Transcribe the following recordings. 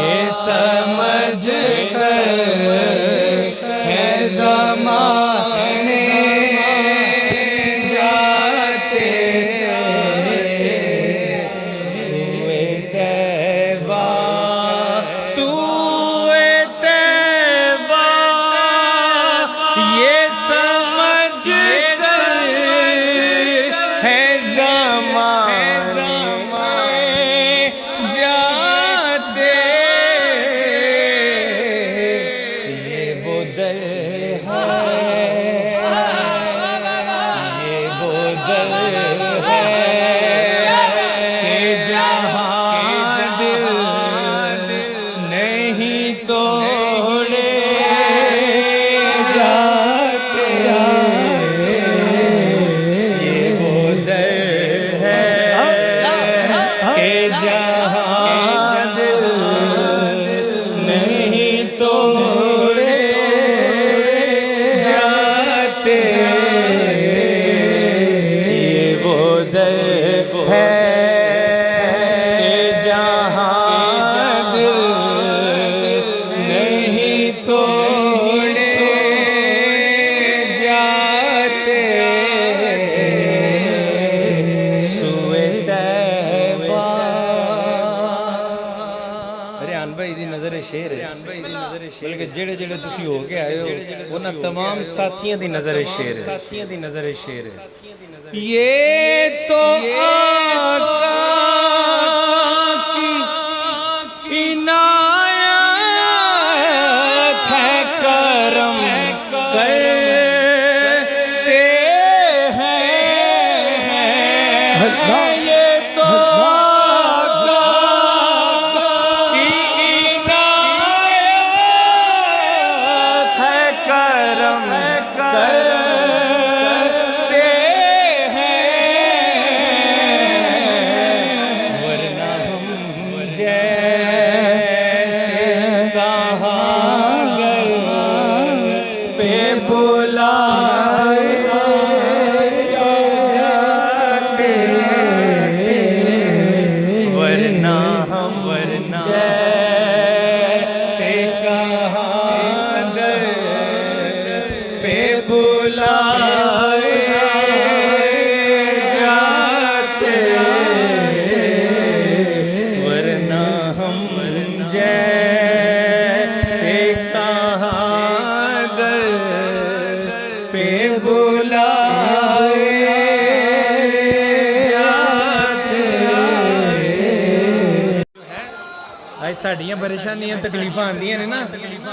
ये समझ कर है ज़माने जाते सूए तैबा ये समझ कर है ज़माने जाते ये वो दर है, ये वो दर है कि जहाँ दिल नहीं तोड़े जाते ये वो दर है कि जहाँ दिल नहीं तोड़े जाते ये वो दर है कि जहाँ दिल नहीं तोड़े जाते सूए तैबा। रियान भाई दी नज़र शेर है, बल्कि जेड़े जेड़े तुसी हो के आए हो उन्हां तमाम साथियों दी नज़र शेर है, साथियों दी नज़र शेर है। ये तो आका की इनायत है, करम करते हैं। ये तो आका की इनायत है, करम करते हैं। वरना हम जैसे कहाँ गए पे बुलाए जाते, वरना हम जैसे कहाँ गए पे बुलाए जाते, वरना हम जैसे कहाँ गए पे बुलाए जाते। आज साड़ियाँ परेशानियां तकलीफां आंदियां ने ना,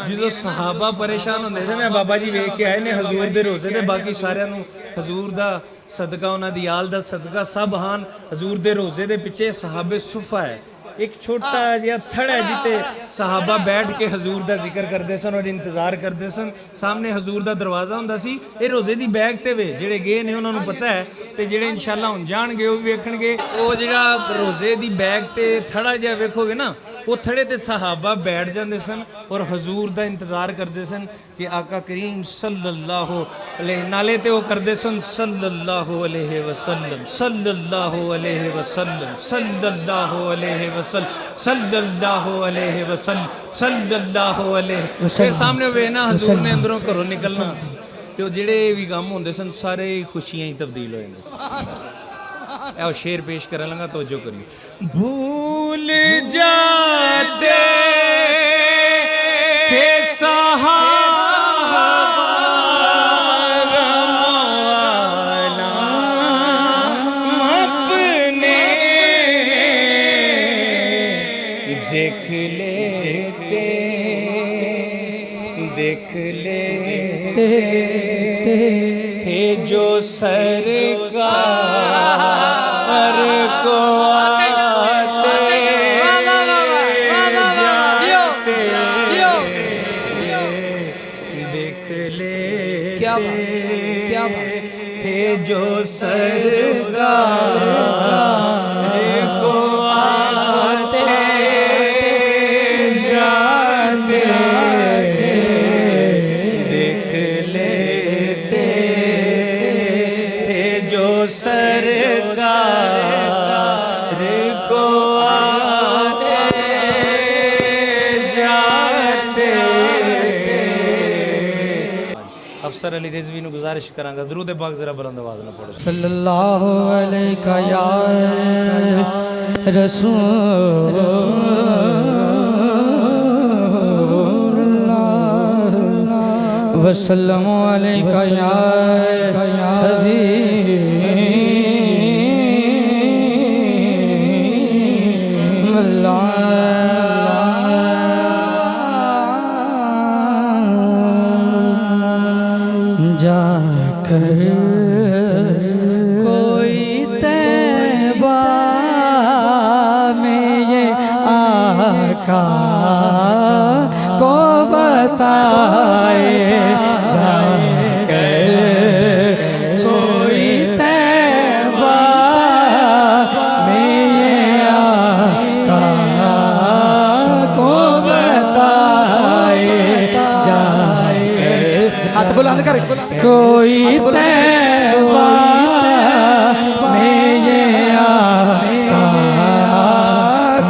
जो सहाबा परेशान होंदे थे ना, बाबा जी वेख के आए ने हजूर दे रोज़े ते बाकी सारियां नूं हजूर दा सदका, उन्हां दी आल दा सदका सब हान। हजूर दे रोज़े दे पिछे सहाबे सुफा है, एक छोटा जिहा थड़ है जिते सहाबा बैठ के हजूर दा जिक्र करते सन और इंतजार करते सन। सामने हजूर दा दरवाज़ा हुंदा सी। ये रोज़े दी बैग ते वे जेड़े गए ने उन्होंने पता है, ते जेड़े इंशाअल्लाह हुण जाणगे वो भी वेखणगे। वो जेड़ा रोज़े दी बैग ते थड़ा जिहा वेखोगे ना, वो थड़े ते सहाबा बैठ जाते सन और हजूर दा इंतजार करते सन कि आका करीम सल्लल्लाहु अलैहि, नाले ते वो करते सन सल्लल्लाहु अलैहि वसल्लम, सल्लल्लाहु अलैहि वसल्लम, सल्लल्लाहु अलैहि वसल्लम, सल्लल्लाहु अलैहि वसल्लम, सल्लल्लाहु अलैहि वसल्लम। सामने वे ना हजूर ने अंदरों घरों निकलना ते जेड़े भी गम होंदे सन सारे खुशियां ही तब्दील हो जांदे। आओ शेर पेश कर लगा, तवज्जो करियो। भूल जाते थे सहाबा गमवाना अपने, देख लेते लेते थे जो सरकार को आते जाते देख लेते थे जो सरकार को आते जाते देख लेते थे जो सरकार को आते जाते। अफसर अली रिजवी ने गुजारिश करांगा दरूद पाक जरा बुलंद आवाज में पढ़ो। सल्लल्लाहु अलैहि या रसूलल्लाह वसल्लम अलैका या हबीबल्लाह। जाकर कोई तैबा में ये आका को बताए, जाकर कोई तैबा में ये आका को बताए, जाकर हाथ बुलंद कर कोई तैबा में ये आका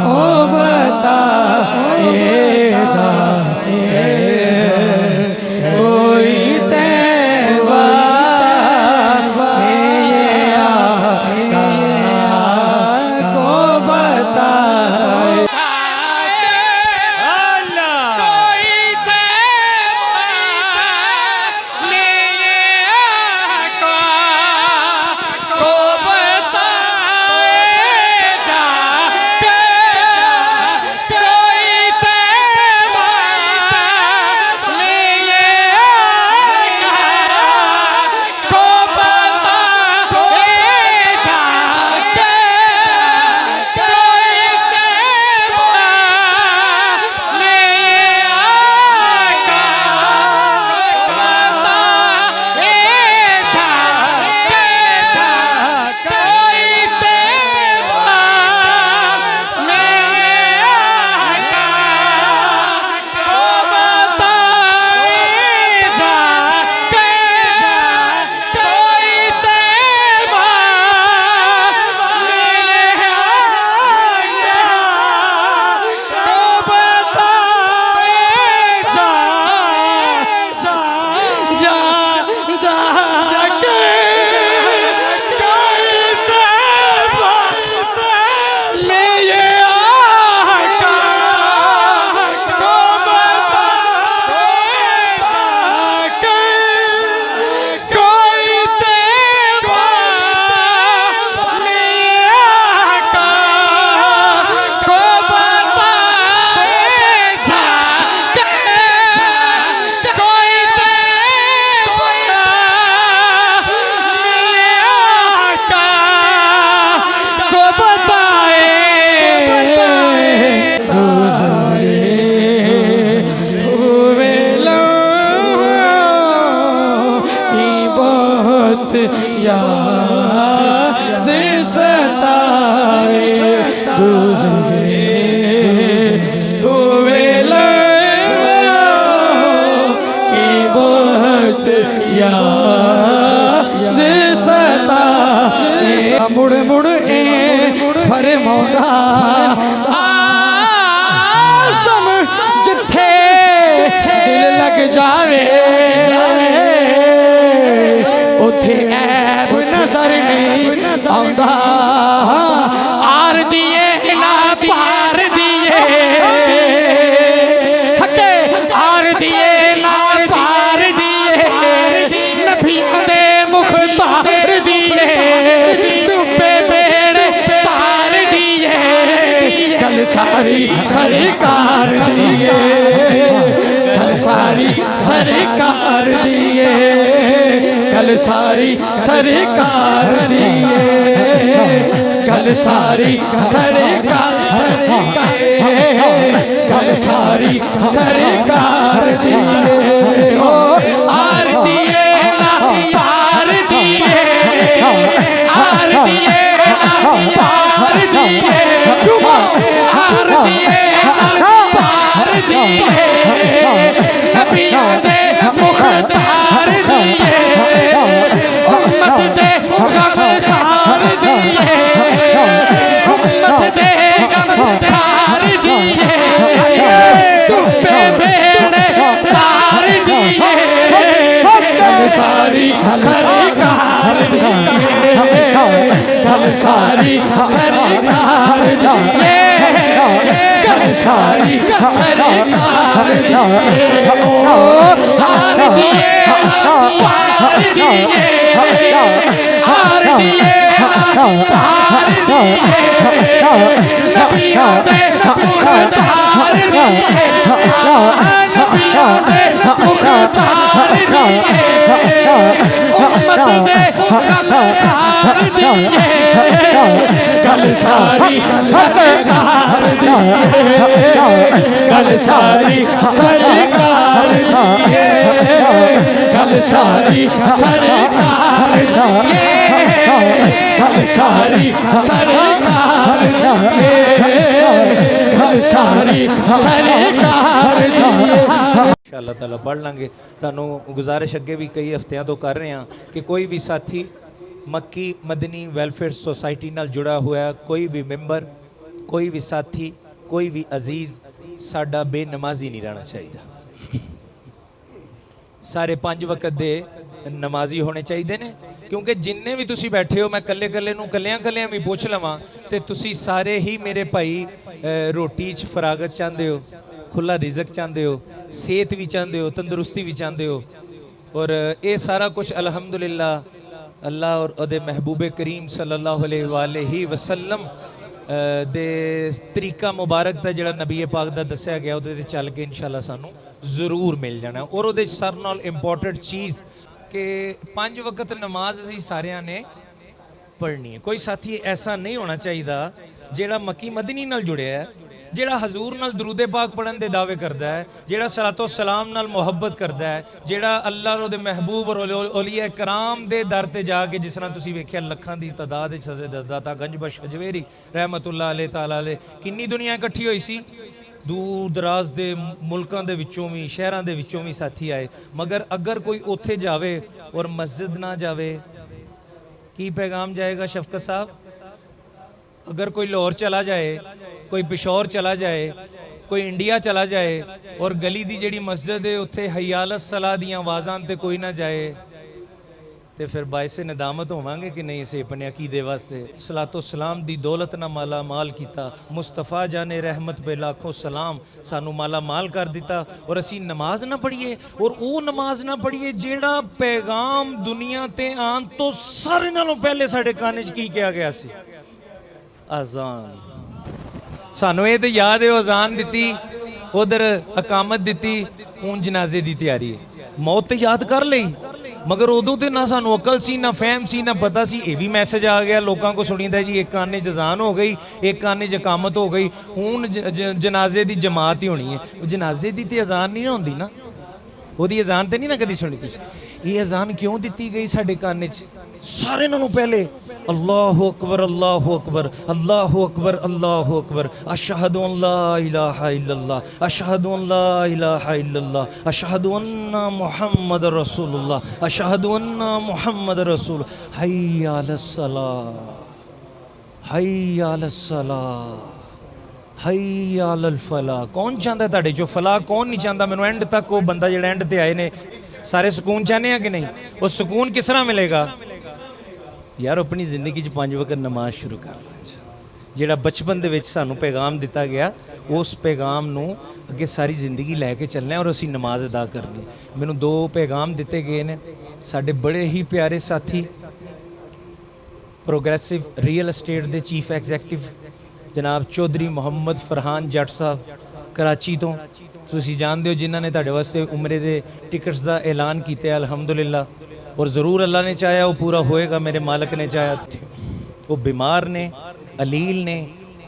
को बताए जाए, कोई तैबा में ये आका को बताए। याद सताए गुज़रे हुए लम्हों की बहुत याद सताए। मुड़ मुड़ ए फरमाया आसम जिथे दिल लग जावे उथे ऐब नजर नहीं आंदा। आर दिए ना पार दिए हके आर दिए ना पार दिए नबियां दे मुख्तार दिए डुबे बेड़े तार दिए गल सारी सरकार दिए गल सारी सरकार सरकार दिए, कल सारी सरकार दिए, कल सारी सरकार दिए, कल सारी सरकार दिए। ओ आर दिए ना पार दिए, आर दिए ना पार दिए, चुमा आर दिए ना पार दिए, नबियों दे मुख्तार दिए, उम्मत दे गमसार दिए, उम्मत दे गमसार दिए, टुप्पे बेड़े तार दिए, कल सारी सरकार दिए, कल सारी सरकार दिए, कल सारी सरकार दिए। ओ हार दिए पार दिए, हार दिए पार दिए, नबियों दे मुख्तार दिए, नबियों दे मुख्तार दिए, उम्मत दे गमसार दिए, कल सारी सरकार दिए, कल सारी सरकार दिए, कल सारी सरकार दिए, कल सारी सरकार दिए, कल सारी सरकार दिए। इंशाअल्लाह ताला पढ़ लांगे। तुहानू गुजारिश अगे भी कई हफ्तियां तो कर रहे हैं कि कोई भी साथी मक्की मदनी वैलफेयर सोसाइटी नाल जुड़ा हुआ है, कोई भी मैंबर, कोई भी साथी, कोई भी अजीज़ साडा बेनमाजी नहीं रहना चाहिए। सारे 5 वक्त दे नमाजी होने चाहिए ने, क्योंकि जिन्ने भी तुसी बैठे हो, मैं कल्ले कल्ले नूं कल्लियां कल्लियां भी पुछ लवां ते तुसी सारे ही मेरे भाई रोटी च फरागत चाहते हो, खुला रिजक चाहते हो, सेहत भी चाहते हो, तंदुरुस्ती भी चाहते हो, और ये सारा कुछ अल्हम्दुलिल्लाह अल्लाह और उहदे महबूबे करीम सल्लल्लाहु अलैहि वसल्लम दे तरीका मुबारक दा जिहड़ा नबी पाक दा दस्सिया गया उहदे ते चल के इंशाअल्लाह सानू जरूर मिल जाना। और उहदे सारे नाल इंपॉर्टेंट चीज़ कि 5 वक्त नमाज असीं सारियां ने पढ़नी है। कोई साथी ऐसा नहीं होना चाहिए जिहड़ा मक्की मदनी नाल जुड़िया है, जिहड़ा हजूर नाल दरूदे पाक पढ़न दे दावे करदा है, जिहड़ा सलातो सलाम नाल मुहब्बत करदा है, जिहड़ा अल्लाह और उहदे महबूब और औलिया कराम दे दर ते जाके, जिस तरह तुसीं वेखिया लखां दी तादाद विच दाता गंजबख्श हजवेरी रहमतुल्लाह अलैह ताला अलैह किन्नी दुनिया इकट्ठी होई सी, दूर दराज के मुल्कों के विचों भी शहरों के विचों भी साथी आए, मगर अगर कोई उत्थे जावे और मस्जिद ना जावे की पैगाम जाएगा शफकत साहब? अगर कोई लाहौर चला जाए, कोई पिशौर चला जाए, कोई इंडिया चला जाए और गली की जिहड़ी मस्जिद है उत्थे हयालत सलाह दियां आवाज़ां ते कोई ना जाए तो फिर बायसे नदामत होवांगे कि नहीं। असीं अपने अकीदे वास्ते सलातो सलाम दी दौलत ना माला माल किया, मुस्तफा जाने रहमत पे लाखों सलाम सानू माला माल कर दिता, और असीं नमाज ना पढ़िए, और वो नमाज ना पढ़िए जेड़ा पैगाम दुनिया ते आन तो सारे नालों पहले साडे कान च की किया गया सी, अजान। सानू ये तो याद है अजान दी, उधर अकामत दी, हूँ जनाजे की तैयारी है। मौत तो याद कर ली, मगर उदों तो ना सानू अकल सी, ना फहम सी, ना पता सी। ये भी मैसेज आ गया लोगों को सुनीदा जी, एक काने च अजान हो गई, एक काने च अकामत हो गई, हूँ जनाजे की जमात ही होनी है। जनाजे की तो अजान नहीं होंदी ना, वही अजान तो नहीं ना कभी सुनी तुसीं। ये अजान क्यों दी गई साडे काने च? सारे नालों पहले अल्लाहु अकबर अल्लाहु अकबर अल्लाहु अकबर अल्लाहु अकबर, अशहदु अल्ला इलाहा इल्लल्लाह, अशहदु अल्ला इलाहा इल्लल्लाह, अशहदु अन्ना मुहम्मद रसूलुल्लाह, अशहदु अन्ना मुहम्मद रसूल, हय्या अलस सलाह, हय्या अलस सलाह, हय्या अलल फलाह। कौन चाहता है तुहाडे चो फलाह? कौन नहीं चाहता? मैनूं एंड तक वो बंदा जिहड़ा एंड ते आए ने, सारे सुकून चाहते हैं कि नहीं? वो सुकून किस तरह मिलेगा यार? अपनी जिंदगी 5 वक्त नमाज शुरू कर, जिहड़ा बचपन दे विच सानू पैगाम दिता गया, उस पैगाम नू अगे सारी जिंदगी लैके चलना है और असीं नमाज अदा करनी। मैनू 2 पैगाम दिते गए ने साडे बड़े ही प्यारे साथी प्रोग्रेसिव रियल एस्टेट दे चीफ एग्जैक्टिव जनाब चौधरी मोहम्मद फरहान जट साहब कराची तो ਤੁਸੀਂ ਜਾਣਦੇ ਹੋ ਜਿਨ੍ਹਾਂ ਨੇ ਤੁਹਾਡੇ ਵਾਸਤੇ ਉਮਰੇ ਦੇ ਟਿਕਟਸ ਦਾ ਐਲਾਨ ਕੀਤਾ ਅਲਹਮਦੁਲਿल्लाह और ज़रूर अल्लाह ने चाहा वो पूरा होएगा मेरे मालिक ने चाहा वो बीमार ने अलील ने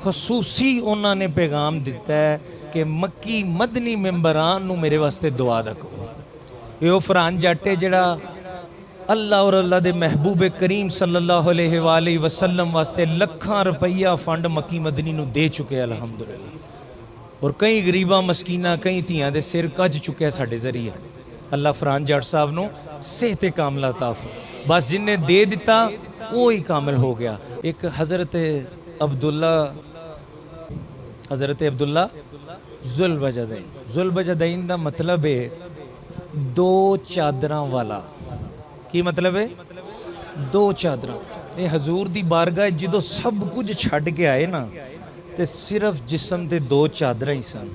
खसूसी उन्होंने पैगाम दिता है कि मक्की मदनी मैंबरान नू मेरे वास्ते दुआ दा करो ये फरहान जट है जिहड़ा अल्लाह और अल्लाह दे महबूब करीम सल्लल्लाहु अलैहि वसल्लम वास्ते लखां रुपया फंड मक्की मदनी नू दे चुके अल्हम्दुलिल्लाह और कई गरीबां मस्कीनां कई धियां दे सिर कज चुके साडे जरिए अल्लाह फरहान जट साहब नू सेहत कामला ता बस जिन्हें दे दिता वो ही कामिल हो गया। एक हज़रत अब्दुल्ला जुल्बजदैन दा मतलब है दो चादरां वाला। की मतलब है? दो चादरां। ये हजूर दी बारगाह जदों सब कुछ छड्ड के आए ना ते सिर्फ जिस्म ते दो चादरां ही सन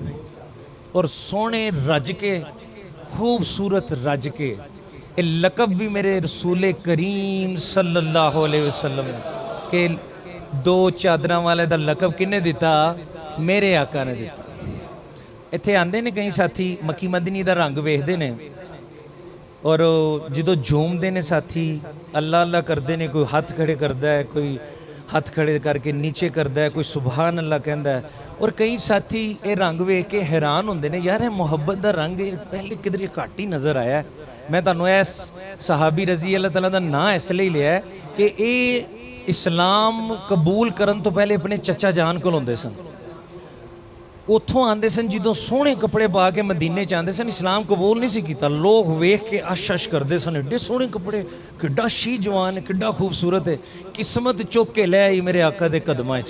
और सोने रज के खूबसूरत रज के। ये लकब भी मेरे रसूल करीम सल्लल्लाहु अलैहि वसल्लम के दो चादरां वाले दा लकब किन्ने दिता? मेरे आका ने दिता। इत्थे आंदे ने कई साथी मक्की मदनी दा रंग वेखदे ने और जो झूमते ने साथी अल्लाह अल्लाह करते हैं। कोई हाथ खड़े करता है, कोई हाथ खड़े करके नीचे करता है, कोई सुबहान अल्लाह कहता है। और कई साथी ये रंग वेख के हैरान होंदे ने यार ये मुहब्बत का रंग पहले किधरे घट ही नज़र आया। मैं तुहानूं इस सहाबी रजी अल्लाह तआला दा नाम इसलिए लिया है कि ये इस्लाम कबूल करन तो पहले अपने चचा जान कोल होंदे सन। उत्थों आते सन जो सोहने कपड़े पा के मदीने च आते सन। इस्लाम कबूल नहीं सी कीता। लोग वेख के अश अश करते सन एडे सोहने कपड़े, किड्डा शी जवान है, किड्डा खूबसूरत है। किस्मत चुक के लै आई मेरे आका दे कदमां च।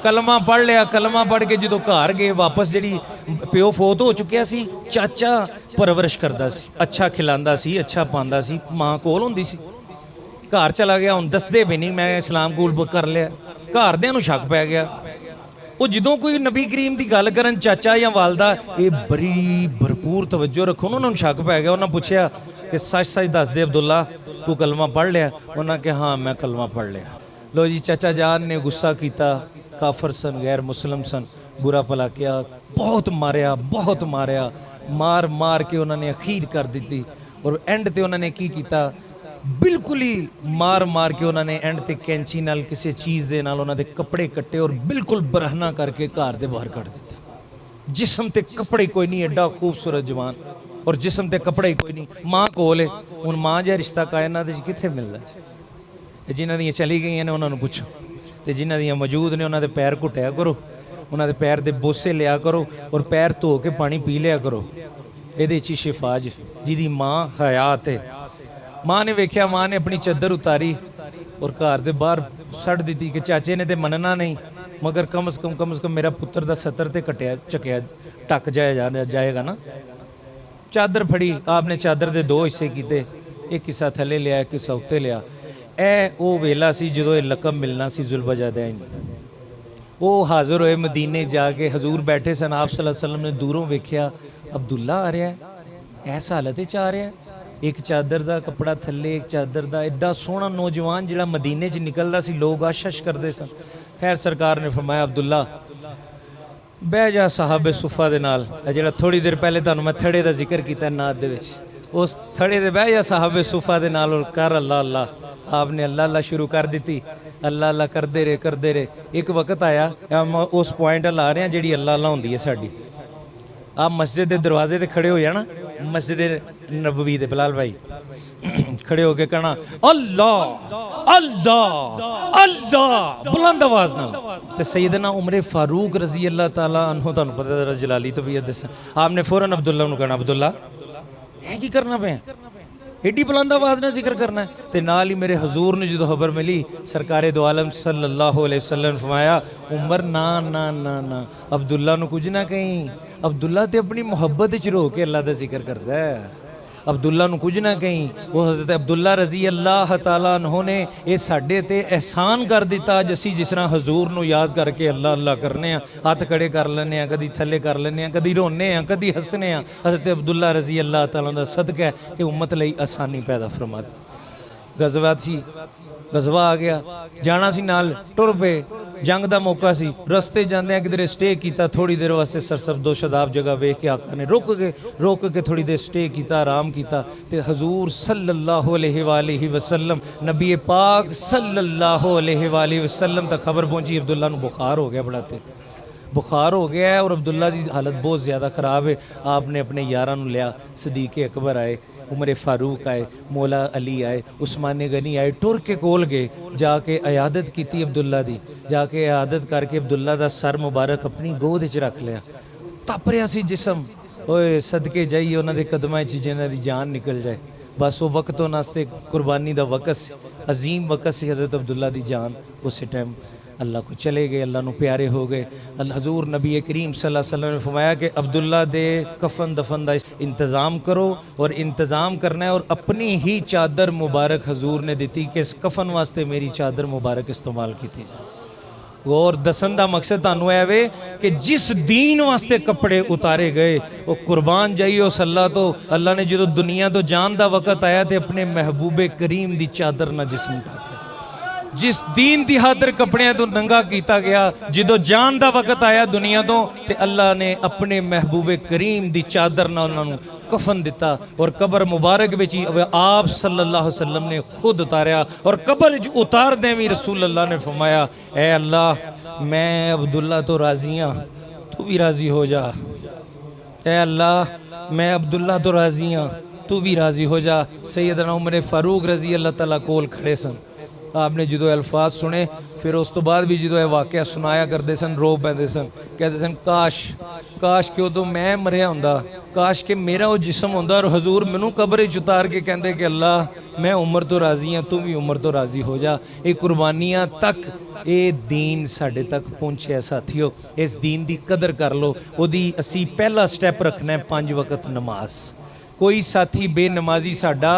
कलमा पढ़ लिया, कलमा पढ़ के जो घर गए वापस जी प्यो फोत हो चुकिया सी, चाचा परवरिश करता सी, अच्छा खिलांदा सी, अच्छा पांदा सी, माँ कोल हुंदी सी। घर चला गया, हुण दसदे भी नहीं मैं इस्लाम कबूल कर लिया। घरदियां नूं शक पै गया। वो जो कोई नबी करीम की गल करन चाचा या वालदा ये बड़ी भरपूर तवज्जो रखो ना, उन्होंने शक पै गया। उन्होंने पूछया कि सच सच दस दे अब्दुल्ला तू कलमा पढ़ लिया? उन्होंने कहा हाँ मैं कलमा पढ़ लिया। लो जी चाचा जान ने गुस्सा किया, काफर सन, गैर मुस्लिम सन, बुरा भला किया, बहुत मारिया, मार मार के उन्होंने अखीर कर दी। और एंड ते उन्होंने की किया, बिल्कुल ही मार मार के उन्होंने एंड ते कैंची नाल किसी चीज़ दे नाल उन्होंने कपड़े कट्टे और बिल्कुल बरहना करके घर दे बाहर कट दिता। जिस्म ते कपड़े कोई नहीं, एडा खूबसूरत जवान और जिस्म ते कपड़े ही कोई नहीं। माँ कोल है, हुण माँ जिहा रिश्ता कायनात विच कित्थे मिलदा? जिन्हां दियां चली गई ने उन्होंने पुछो, तो जिन्हां दियां मौजूद ने उन्होंने पैर घुटिया करो, उन्होंने पैर दे बोसे लिया करो और पैर धो के पानी पी लिया करो। ये शिफा जिहदी माँ हयात है। माँ ने वेख्या, माँ ने अपनी चादर उतारी और घर दे बाहर सड़ दी कि चाचे ने तो मनना नहीं, मगर कम से कम मेरा पुत्र दा सतर ते कटिया चकिया ढक जाएगा ना। चादर फड़ी आपने, चादर दे दो हिस्से किए, एक हिस्सा थले लिया, एक हिस्सा उत्ते लिया। ए वो वेला सी जो लकब मिलना सी जुल्बजदैन। वो हाज़र होए मदीने जाके, हजूर बैठे सन, आप सल्लल्लाहु अलैहि वसल्लम ने दूरों वेख्या अब्दुल्ला आ रहा है, ऐस हालत च आ रहा है, एक चादर दा कपड़ा थले, एक चादर दा। एडा सोहना नौजवान जिहड़ा मदीने च निकलदा सी, लोग आशश करते सन। खैर सरकार ने फरमाया अब्दुल्ला बह जा साहब सुफा दे नाल, जिहड़ा थोड़ी देर पहले तुहानूं मैं थड़े दा जिक्र कीता नात दे विच, उस थड़े दे बह जा साहब सुफा दे नाल और कर अल्लाह अल्लाह। आपने अल्लाह अल्लाह शुरू कर दी, अल्लाह अल्लाह करते रहे। एक वक्त आया, उस पॉइंट ला रहे हैं जी अल्लाह अल्लाह होंदी है साडी। आप मस्जिद के दरवाजे ते खड़े हो जाना, मस्जिद नबवी दे बिलाल भाई खड़े होके कहना अल्लाह अल्लाह अल्लाह बुलंद आवाज नाल। ते सैयदना उमर फारूक रजी अल्लाह ताला अन्हु, तुहानूं पता है जलाली तबीयत दस, आपने फौरन अब्दुल्ला नूं कहना अब्दुल्ला ये की करना पे, एडी बुलंद आवाज ना जिक्र करना है। ते नाल ही मेरे हजूर ने जो खबर मिली, सरकारे दो आलम सल्लल्लाहु अलैहि वसल्लम फरमाया उमर ना ना ना ना अब्दुल्ला नूं कुछ ना कहीं, अब्दुल्ला ते अपनी मुहब्बत च रो के अल्लाह दा जिक्र करदा है। अब्दुल्ला नूं कुछ ना कहीं, वो हज़रत अब्दुल्ला रजी अल्लाह ताला अन्हु ने ये साडे ते एहसान कर दिता। जसी जिस तरह हजूर नूं याद करके अल्लाह अल्लाह करने, हथ खड़े कर लेने, कदी थले कर लेने, कदी रोने, कदी हसने। हज़रत अब्दुल्ला रजी अल्लाह ताला दा सदका है कि उम्मत लई आसानी पैदा फरमा। गज़वा सी, गज़वा आ गया, जाना सी नाल टुर पे, जंग का मौका सी, रस्ते जांदे किधरे स्टे किया थोड़ी देर वास्ते सरसब्दो शदाब जगह वेख के आका ने रोक के थोड़ी देर स्टे किया, आराम किया। तो हजूर सल्लल्लाहु अलैहि वसल्लम नबी पाक सल्लल्लाहु अलैहि वसल्लम तक खबर पहुंची अब्दुल्ला नूं बुखार हो गया, बड़ा तेज बुखार हो गया है और अब्दुल्ला की हालत बहुत ज़्यादा ख़राब है। आपने अपने यारां नूं लिया, सदीक़ अकबर आए, उमर फारूक आए, मौला अली आए, उस्मान गनी आए, टुर के कोल गए, जाके अयादत की अब्दुल्ला दी, जाके अयादत करके अब्दुल्ला का सर मुबारक अपनी गोद च रख लिया। तप रहा सी जिसम, ओए सदके जाइए उन्होंने कदमां च जिन्हां दी जान निकल जाए। बस वो वक्त उन्होंने कुर्बानी का वक्त अजीम वक्त से हज़रत अब्दुल्ला की जान उस टाइम अल्लाह को चले गए, अल्लाह नू प्यारे हो गए। हजूर नबी करीम सल्लल्लाहु अलैहि वसल्लम ने फरमाया कि अब्दुल्ला दे कफन दफन का इंतज़ाम करो, और इंतज़ाम करना है और अपनी ही चादर मुबारक हजूर ने दी कि इस कफन वास्ते मेरी चादर मुबारक इस्तेमाल की जाए। और दसन का मकसद तुहानू है वे कि जिस दीन वास्ते कपड़े उतारे गए वो कुर्बान जाइए उस अल्लाह तो। अल्लाह ने जो दुनिया तो जान का वक्त आया तो अपने महबूबे करीम की चादर ना जिस्म ढाके, जिस दीन की खातर कपड़िया तो नंगा किया गया, जो जान का वक्त आया दुनिया तो अल्लाह ने अपने महबूबे करीम की चादर ना उन्होंने कफन दिता। और कबर मुबारक में आप सल्लल्लाहु अलैहि वसल्लम ने खुद उतारा, और कबर उतार दे भी रसूल अल्लाह ने फरमाया, ए अल्लाह मैं अब्दुल्ला तो राजी हाँ, तू भी राजी हो जा। ए अल्लाह मैं अब्दुल्ला तो राजी हाँ, तू भी राजी हो जा। सैयदना उमर फारूक रजी अल्लाह तआला कोल खड़े सन। आपने जो अल्फाज सुने फिर उस तो बाद भी जो वाक़या सुनाया करते सन, रो पैंदे सन, कहते सन काश कि उदों मैं मरिया हुंदा, काश कि मेरा वो जिस्म हुंदा और हजूर मैनू कब्र च उतार के कहते कि अल्लाह मैं उम्र तो राजी हाँ, तू भी उम्र तो राजी हो जा। ये कुर्बानियाँ तक ये दीन साढ़े तक पहुँचे साथियों, इस दीन की कदर कर लो। उहदी असी पहला स्टैप रखना है 5 वक्त नमाज। कोई साथी बेनमाजी साडा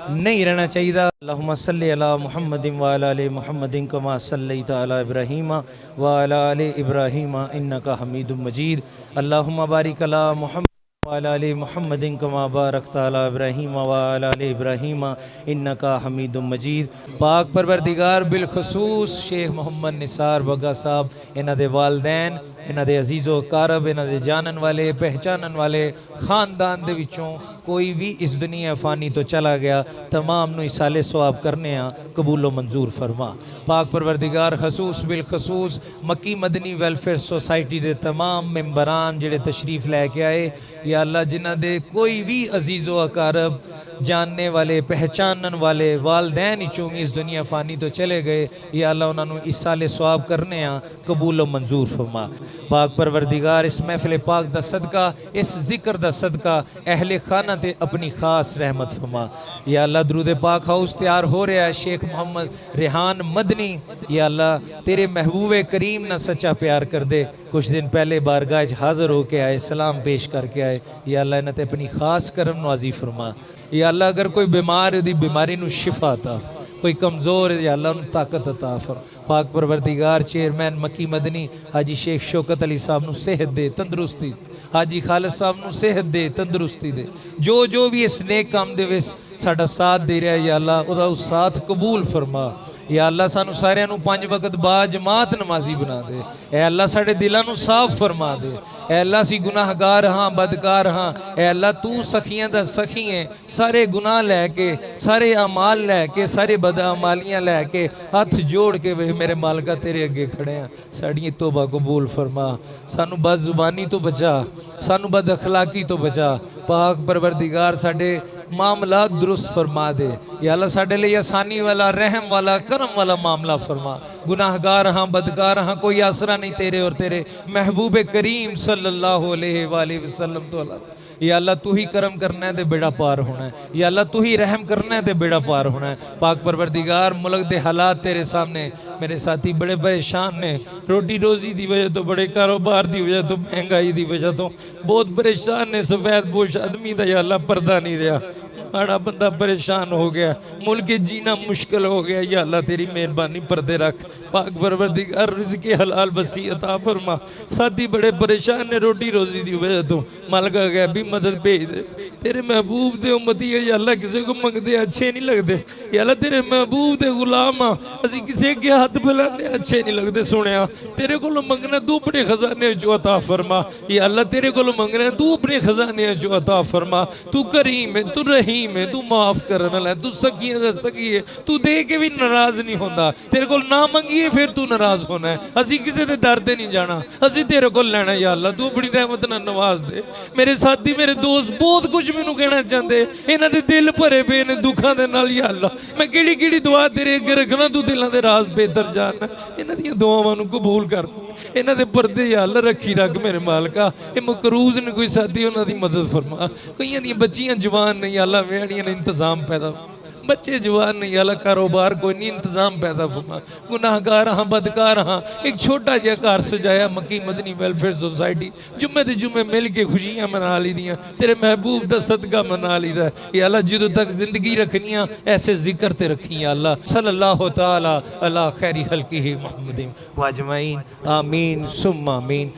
नहीं रहना चाहिए। अल्लाहुम्मा सल्ली अला मुहम्मदिन व अला आलि मुहम्मदिन कमा सल्लैता अला इब्राहीम व अला आलि इब्राहीम इन्नका हमीदुम मजीद। अल्लाहुम्मा बारिक अला मुहम्मद व अला आलि मुहम्मदिन कमा बारकता अला इब्राहीम व अला आलि इब्राहीम इन्नका हमीदुम मजीद। पाक परवरदिगार बिलखसूस शेख मोहम्मद निसार बग्गा साहब, इन्हां दे वालदैन, इन्हां दे अजीज़ो कारब, इन्हां दे जानन वाले पहचानन वाले खानदान दे विचों कोई भी इस दुनिया फ़ानी तो चला गया, तमाम नू इसाले सवाब करने कबूलो मंजूर फरमा। पाक परवरदिगार खसूस बिलखसूस मक्की मदनी वेलफेयर सोसाइटी के तमाम मेंबरान जिहड़े तशरीफ़ लैके आए, या अल्लाह जिन्हां दे कोई भी अजीज़ो अकारब जानने वाले पहचानन वाले वालदैन विचों इस दुनिया फ़ानी तो चले गए, या अल्लाह उन्होंने इस साले सवाब करने कबूलो मंजूर फरमा। पाक परवरदिगार इस महफिल पाक दा सदका, इस जिक्र दा सदका अहले खाना ते अपनी खास रहमत फरमा। या अल्लाह दरूद पाक हाउस तैयार हो रहा है, शेख मोहम्मद रेहान मदनी, या अल्लाह तेरे महबूब करीम ना सच्चा प्यार कर दे। कुछ दिन पहले बारगाह हाज़िर होके आए, सलाम पेश करके आए, या अल्लाह इन्हां ते अपनी खास करम नवाजी फरमा। या अल्लाह अगर कोई बीमार है बीमारी नू शिफा अता, कोई कमज़ोर है या अल्लाह उन्हें ताकत अता फरमा। पाक परवरदिगार चेयरमैन मक्की मदनी हाजी शेख शौकत अली साहब नू सेहत दे, तंदुरुस्ती, हाजी खालिद साहब नू सेहत दे, तंदुरुस्ती दे, जो भी इस नेक काम दे विच साडा साथ दे रहा है, या अल्लाह उहदा उस साथ कबूल फरमा। या अल्लाह सानू सारिਆਂ ਨੂੰ 5 वक्त बाद जमात नमाजी बना दे। ए अल्लाह साडे दिलों ਨੂੰ साफ फरमा दे। ए अल्लाह सी गुनाहगार हाँ, बदकार हाँ, ए अल्लाह तू सखियां दा सखी है, सारे गुनाह लैके, सारे अमाल लैके, सारे बदअमालियां लैके हथ जोड़ के वे मेरे मालका तेरे अगे खड़े हैं, साड़ी तौबा कबूल फरमा। सानू बद जुबानी तो बचा, सानू बद अखलाकी तो बचा। पाक परवरदिगार साडे मामला दुरुस्त फरमा दे। या अल्लाह साडे लिए आसानी वाला, रहम वाला, करम वाला मामला फरमा। गुनाहगार हाँ, बदकार हाँ, कोई आसरा नहीं तेरे और तेरे महबूब करीम सल्लल्लाहु अलैहि वसल्लम तो अल्लाह। या अल्लाह तू ही करम करना है तो बेड़ा पार होना है, या अल्लाह तू ही रहम करना है तो बेड़ा पार होना है। पाक परवरदिगार मुल्क के हालात तेरे सामने, मेरे साथी बड़े परेशान ने, रोटी रोजी की वजह तो, बड़े कारोबार की वजह तो, महंगाई की वजह तो बहुत परेशान ने। सफेद पोश आदमी का या अल्लाह पर्दा नहीं दिया, माड़ा बंदा परेशान हो गया, मुल्क जीना मुश्किल हो गया। या अल्लाह तेरी मेहरबानी पर्दे रख, पाक परवरदिगार रिज़्क़ हलाल वसी अता फरमा। साथी बड़े परेशान ने रोटी रोजी की वजह तो, मालिक गया भी मदद भेज दे। तेरे महबूब दे उम्मती है या अल्लाह, किसी को मंगते अच्छे नहीं लगते या अल्लाह, तेरे महबूब दे गुलाम हाँ, असी किसी के हाथ बुलाने अच्छे नहीं लगते। सुनिया तेरे को मंगना तू अपने खजाने जो अता फरमा। या अल्लाह तेरे को मंगना तू अपने खजाने जो अता फरमा। तू करीम है, तू रहीम है, तू माफ करने वाला है, तू सकी है, सकी है, तू दे के भी नाराज नहीं होता। तेरे को ना मंगिए फिर तू नाराज होना है। असी किसी के दर ते नहीं जाना, असी तेरे को लेना। या अल्लाह तू अपनी रहमत नाल नवाज दे। मेरे साथी मेरे दोस्त बहुत कुछ मैनू कहना चाहते, इन्हां दे दिल भरे पे ने दुखां दे नाल। या अल्लाह मैं किहड़ी किहड़ी दुआ तेरे अगे रखना, तू दिलां दे राज बेहतर जानना। इन्हां दियां दुआवां नू कबूल कर, इन्हां दे पर्दे या अल्लाह रखी रख मेरे मालका। ये मकरूज ने कोई साथी, उन्हां दी मदद फरमा। कईयां दियां बच्चियां जवान ने या अल्लाह, वेड़ियां ने इंतजाम पैदा, बच्चे जवान नहीं अल्लाह, कारोबार कोई नहीं, इंतजाम पैदा फरमा। गुनाहगार हाँ, बदकार हाँ, एक छोटा जिहा घर सजाया मक्की मदनी वेलफेयर सोसाइटी, जुम्मे दे जुम्मे मिल के खुशियां मना ली दियां, तेरे महबूब दा सदका मना ली दा। या अल्लाह जिदों तक जिंदगी रखनियां ऐसे जिक्र ते रखी या अल्लाह। सल्लल्लाहु ताला अला खैरी खल्किही मुहम्मदिन व अजमईन, आमीन सुम्मा आमीन।